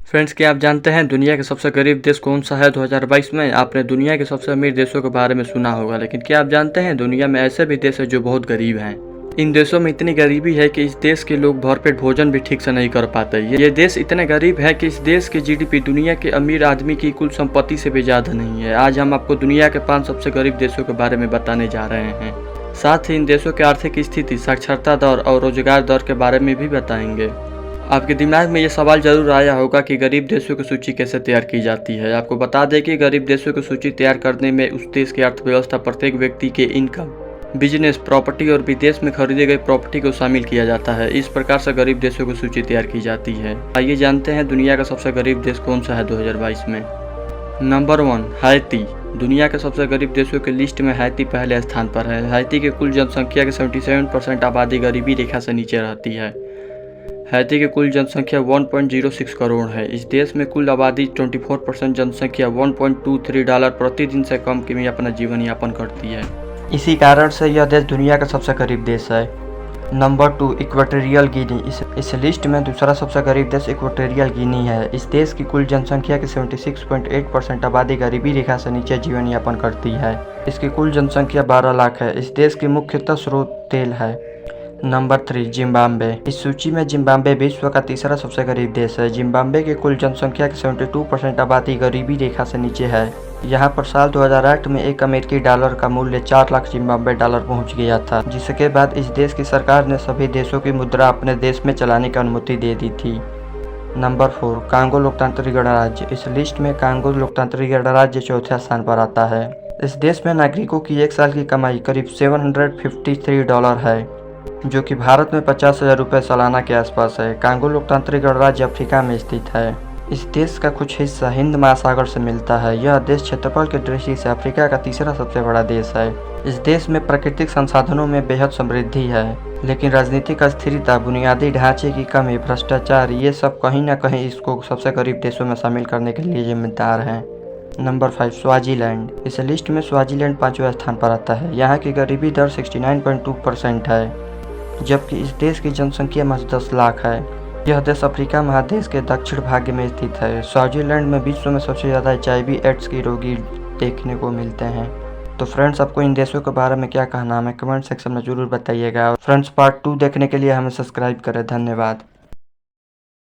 Friends, क्या आप जानते हैं दुनिया के सबसे गरीब देश कौन सा है 2022 में? आपने दुनिया के सबसे अमीर देशों के बारे में सुना होगा, लेकिन क्या आप जानते हैं दुनिया में ऐसे भी देश हैं जो बहुत गरीब हैं। इन देशों में इतनी गरीबी है कि इस देश के लोग भरपेट भोजन भी ठीक से नहीं कर पाते। ये देश इतने गरीब है कि इस देश की जीडीपी दुनिया के अमीर आदमी की कुल संपत्ति से भी ज़्यादा नहीं है। आज हम आपको दुनिया के 5 सबसे गरीब देशों के बारे में बताने जा रहे हैं। साथ ही इन देशों की आर्थिक स्थिति, साक्षरता दर और रोजगार दर के बारे में भी बताएंगे। आपके दिमाग में ये सवाल जरूर आया होगा कि गरीब देशों की सूची कैसे तैयार की जाती है। आपको बता दें कि गरीब देशों की सूची तैयार करने में उस देश की अर्थव्यवस्था, प्रत्येक व्यक्ति के इनकम, बिजनेस, प्रॉपर्टी और विदेश में खरीदी गई प्रॉपर्टी को शामिल किया जाता है। इस प्रकार से गरीब देशों की सूची तैयार की जाती है। आइए जानते हैं दुनिया का सबसे गरीब देश कौन सा है 2022 में। Number 1, Haiti. दुनिया के सबसे गरीब देशों की लिस्ट में हैती पहले स्थान पर है। हैती की कुल जनसंख्या के 77% आबादी गरीबी रेखा से नीचे रहती है। हैती की कुल जनसंख्या 1.06 करोड़ है। इस देश में कुल आबादी 24% जनसंख्या $1.23 प्रतिदिन से कम में अपना जीवन यापन करती है। इसी कारण से यह देश दुनिया का सबसे गरीब देश है। Number 2, Equatorial Guinea. इस लिस्ट में दूसरा सबसे गरीब देश इक्वेटोरियल गिनी है। इस देश की कुल जनसंख्या की 76.8% आबादी गरीबी रेखा से नीचे जीवन यापन करती है। इसकी कुल जनसंख्या 12 लाख है। इस देश की मुख्यतः स्रोत तेल है। Number 3, Zimbabwe. इस सूची में जिम्बाब्वे विश्व का तीसरा सबसे गरीब देश है। जिम्बाब्वे की कुल जनसंख्या की 72% आबादी गरीबी रेखा से नीचे है। यहाँ पर साल 2008 में एक अमेरिकी डॉलर का मूल्य 4 लाख जिम्बाब्वे डॉलर पहुँच गया था, जिसके बाद इस देश की सरकार ने सभी देशों की मुद्रा अपने देश में चलाने की अनुमति दे दी थी। नंबर 4, कांगो लोकतांत्रिक गणराज्य। इस लिस्ट में कांगो लोकतांत्रिक गणराज्य चौथे स्थान पर आता है। इस देश में नागरिकों की एक साल की कमाई करीब $753 है, जो कि भारत में 50,000 रुपये सालाना के आसपास है। कांगो लोकतांत्रिक गणराज्य अफ्रीका में स्थित है। इस देश का कुछ हिस्सा हिंद महासागर से मिलता है। यह देश क्षेत्रफल की दृष्टि से अफ्रीका का तीसरा सबसे बड़ा देश है। इस देश में प्राकृतिक संसाधनों में बेहद समृद्धि है, लेकिन राजनीतिक अस्थिरता, बुनियादी ढांचे की कमी, भ्रष्टाचार, ये सब कहीं न कहीं इसको सबसे गरीब देशों में शामिल करने के लिए जिम्मेदार हैं। Number 5, Swaziland. इस लिस्ट में स्वाजीलैंड 5वें स्थान पर आता है। यहाँ की गरीबी दर 69.2% है, जबकि इस देश की जनसंख्या महज 10 लाख है। यह देश अफ्रीका महादेश के दक्षिण भाग में स्थित है। स्वाजीलैंड में विश्व में सबसे ज़्यादा HIV एड्स के रोगी देखने को मिलते हैं। तो फ्रेंड्स, आपको इन देशों के बारे में क्या कहना है, हमें कमेंट सेक्शन में ज़रूर बताइएगा। और फ्रेंड्स, पार्ट 2 देखने के लिए हमें सब्सक्राइब करें। धन्यवाद।